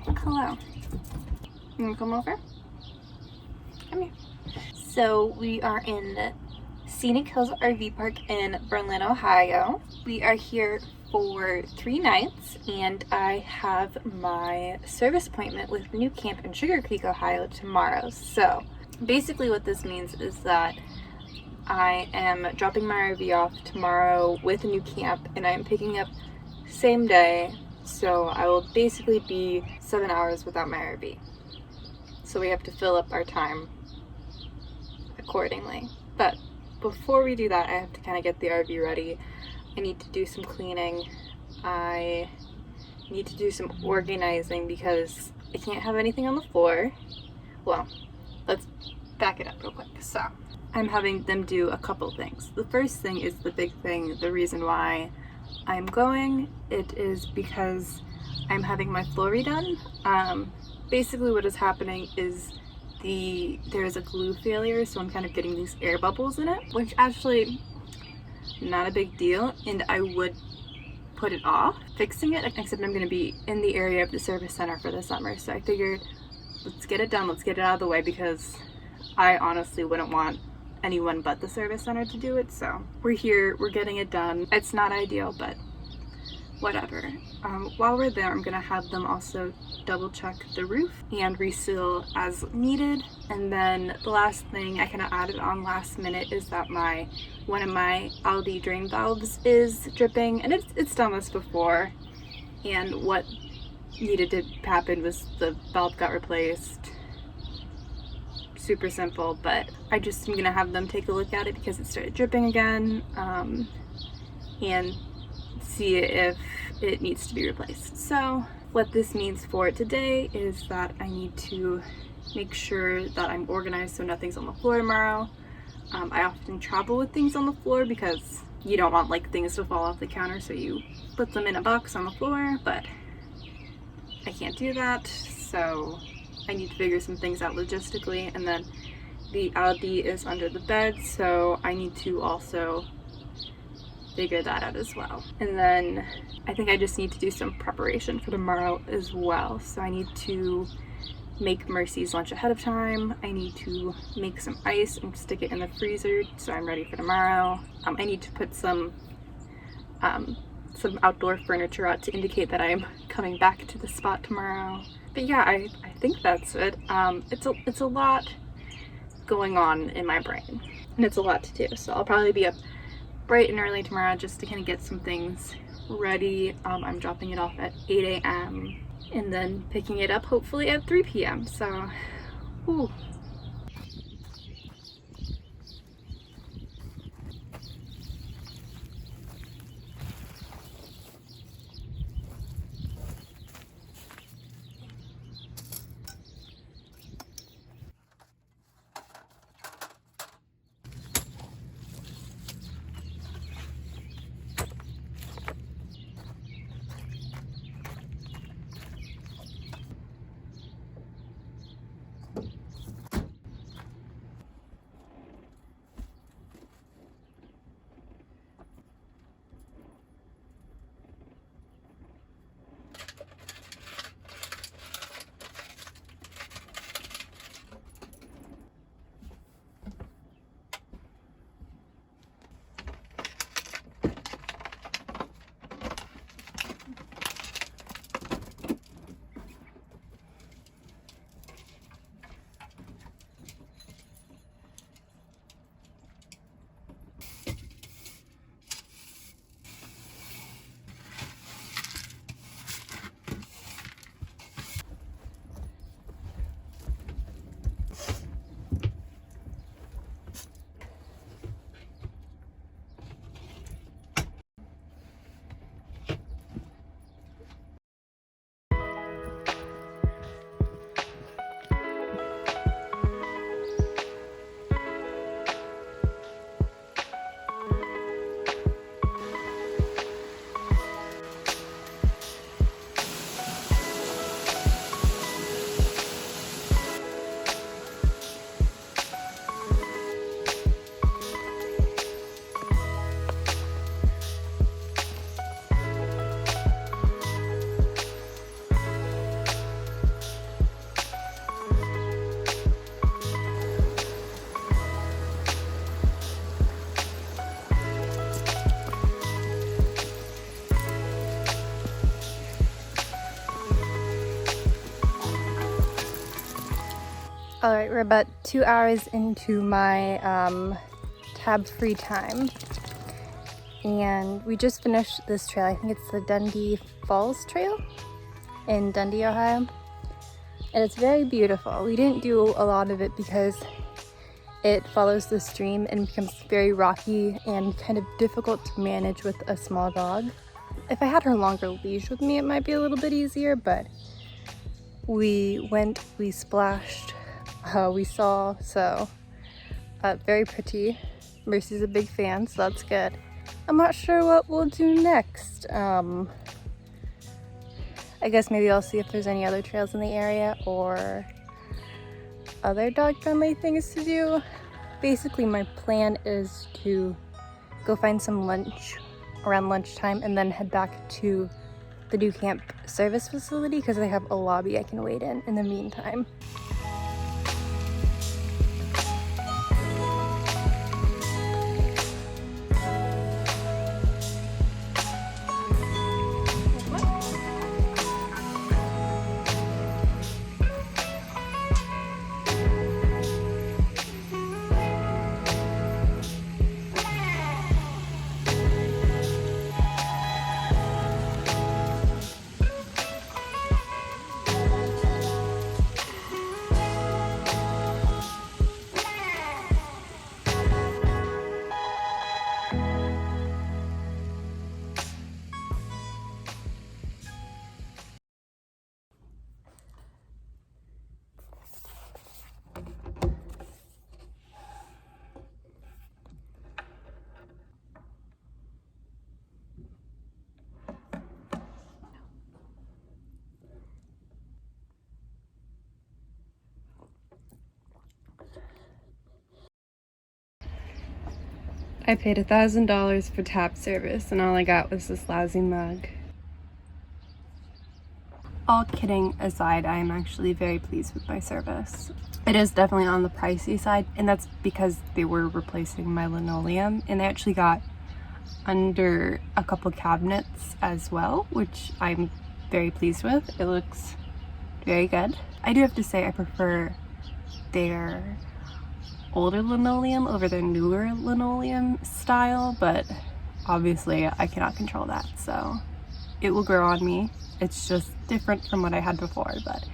Hello. You wanna come over? Come here. So we are in Scenic Hills RV Park in Berlin, Ohio. We are here for 3 nights and I have my service appointment with the new camp in Sugarcreek, Ohio tomorrow. So basically what this means is that I am dropping my RV off tomorrow with a new camp and I am picking up same day. So I will basically be 7 hours without my RV. So we have to fill up our time accordingly. But before we do that, I have to kind of get the RV ready. I need to do some cleaning. I need to do some organizing because I can't have anything on the floor. Well, let's back it up real quick. So I'm having them do a couple things. The first thing is the big thing, the reason why I'm going. It is because I'm having my floor redone. Basically what is happening is there is a glue failure, so I'm kind of getting these air bubbles in it, which actually not a big deal, and I would put it off fixing it, except I'm going to be in the area of the service center for the summer, so I figured let's get it done, let's get it out of the way, because I honestly wouldn't want anyone but the service center to do it. So we're here, we're getting it done. It's not ideal, but whatever. While we're there, I'm gonna have them also double check the roof and reseal as needed. And then the last thing I kind of added on last minute is that one of my Aldi drain valves is dripping, and it's done this before. And what needed to happen was the valve got replaced. Super simple, but I'm gonna have them take a look at it because it started dripping again, and see if it needs to be replaced. So what this means for today is that I need to make sure that I'm organized so nothing's on the floor tomorrow. I often travel with things on the floor because you don't want like things to fall off the counter, so you put them in a box on the floor, but I can't do that, so I need to figure some things out logistically. And then the Aldi is under the bed, so I need to also figure that out as well. And then I think I just need to do some preparation for tomorrow as well. So I need to make Mercy's lunch ahead of time. I need to make some ice and stick it in the freezer so I'm ready for tomorrow. I need to put some outdoor furniture out to indicate that I'm coming back to the spot tomorrow. But yeah, I think that's it. It's a lot going on in my brain, and it's a lot to do. So I'll probably be up bright and early tomorrow just to kind of get some things ready. I'm dropping it off at 8 a.m. and then picking it up hopefully at 3 p.m. So, whew. Alright, we're about 2 hours into my tab-free time. And we just finished this trail. I think it's the Dundee Falls Trail in Dundee, Ohio. And it's very beautiful. We didn't do a lot of it because it follows the stream and becomes very rocky and kind of difficult to manage with a small dog. If I had her longer leash with me, it might be a little bit easier, but we went, we splashed, we saw, so very pretty. Mercy's a big fan, so that's good. I'm not sure what we'll do next. I guess maybe I'll see if there's any other trails in the area or other dog-friendly things to do. Basically, my plan is to go find some lunch around lunchtime and then head back to the new camp service facility because they have a lobby I can wait in the meantime. I paid $1,000 for tap service and all I got was this lousy mug. All kidding aside, I am actually very pleased with my service. It is definitely on the pricey side, and that's because they were replacing my linoleum, and they actually got under a couple cabinets as well, which I'm very pleased with. It looks very good. I do have to say I prefer their older linoleum over their newer linoleum style, but obviously I cannot control that, so it will grow on me. It's just different from what I had before, but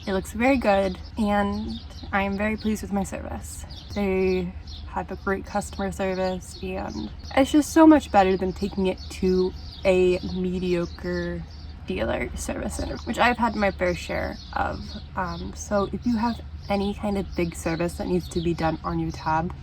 it looks very good and I am very pleased with my service. They have a great customer service and it's just so much better than taking it to a mediocre dealer service center, which I've had my fair share of. So if you have any kind of big service that needs to be done on your tab,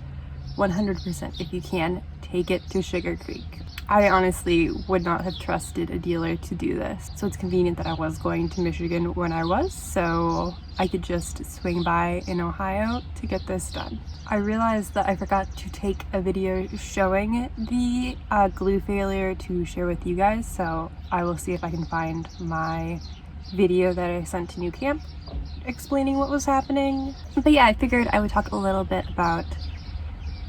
100% if you can, take it to Sugarcreek. I honestly would not have trusted a dealer to do this, so it's convenient that I was going to Michigan when I was, so I could just swing by in Ohio to get this done. I realized that I forgot to take a video showing the glue failure to share with you guys, so I will see if I can find my video that I sent to New Camp explaining what was happening. But yeah, I figured I would talk a little bit about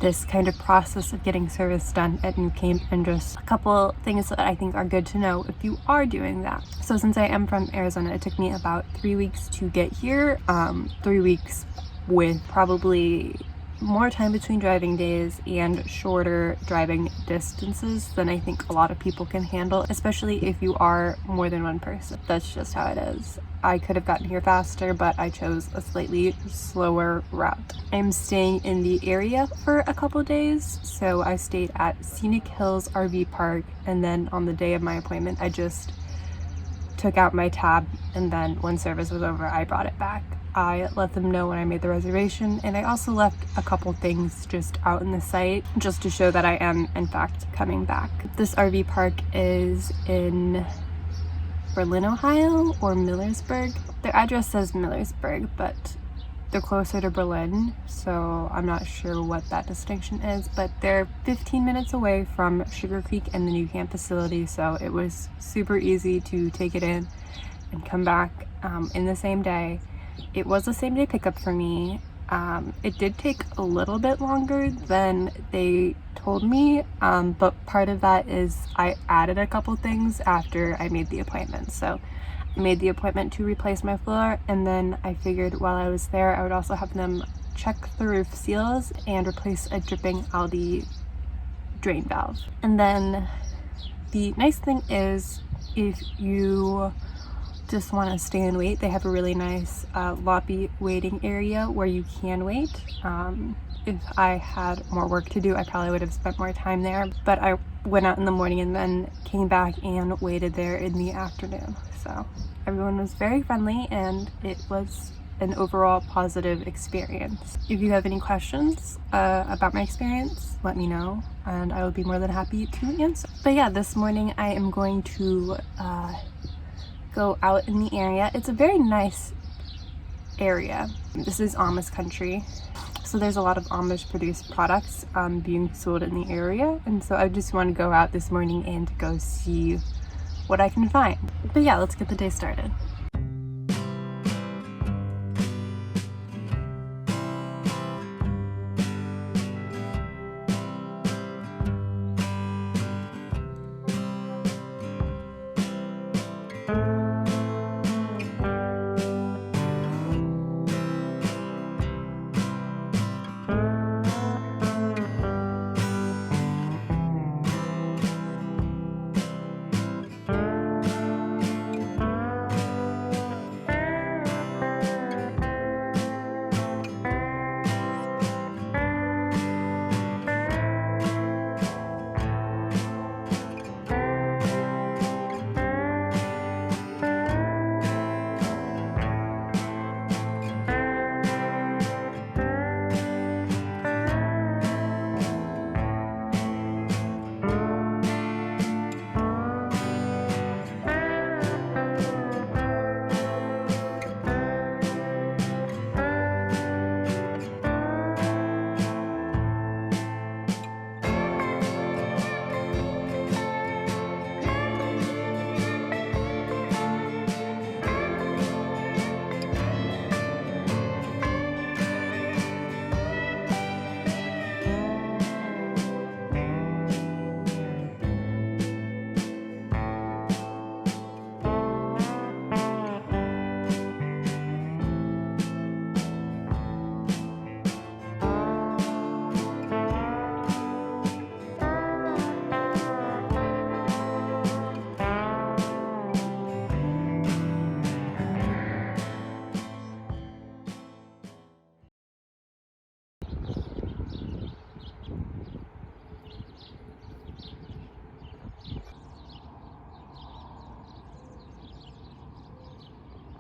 this kind of process of getting service done at New Camp and just a couple things that I think are good to know if you are doing that. So since I am from Arizona, it took me about 3 weeks to get here. 3 weeks with probably more time between driving days and shorter driving distances than I think a lot of people can handle, especially if you are more than one person. That's just how it is. I could have gotten here faster, but I chose a slightly slower route. I'm staying in the area for a couple days, so I stayed at Scenic Hills RV Park, and then on the day of my appointment I just took out my tab, and then when service was over I brought it back. I let them know when I made the reservation, and I also left a couple things just out in the site just to show that I am in fact coming back. This RV park is in Berlin, Ohio, or Millersburg. Their address says Millersburg, but they're closer to Berlin, so I'm not sure what that distinction is, but they're 15 minutes away from Sugarcreek and the New Camp facility, so it was super easy to take it in and come back in the same day. It was a same day pickup for me. It did take a little bit longer than they told me, but part of that is I added a couple things after I made the appointment. So made the appointment to replace my floor, and then I figured while I was there I would also have them check the roof seals and replace a dripping Aldi drain valve. And then the nice thing is, if you just want to stay and wait, they have a really nice lobby waiting area where you can wait. If I had more work to do, I probably would have spent more time there, but I went out in the morning and then came back and waited there in the afternoon. So everyone was very friendly and it was an overall positive experience. If you have any questions about my experience, let me know and I will be more than happy to answer. But yeah, this morning I am going to go out in the area. It's a very nice area. This is Amish country, so there's a lot of Amish produced products being sold in the area, and so I just want to go out this morning and go see what I can find. But yeah, let's get the day started.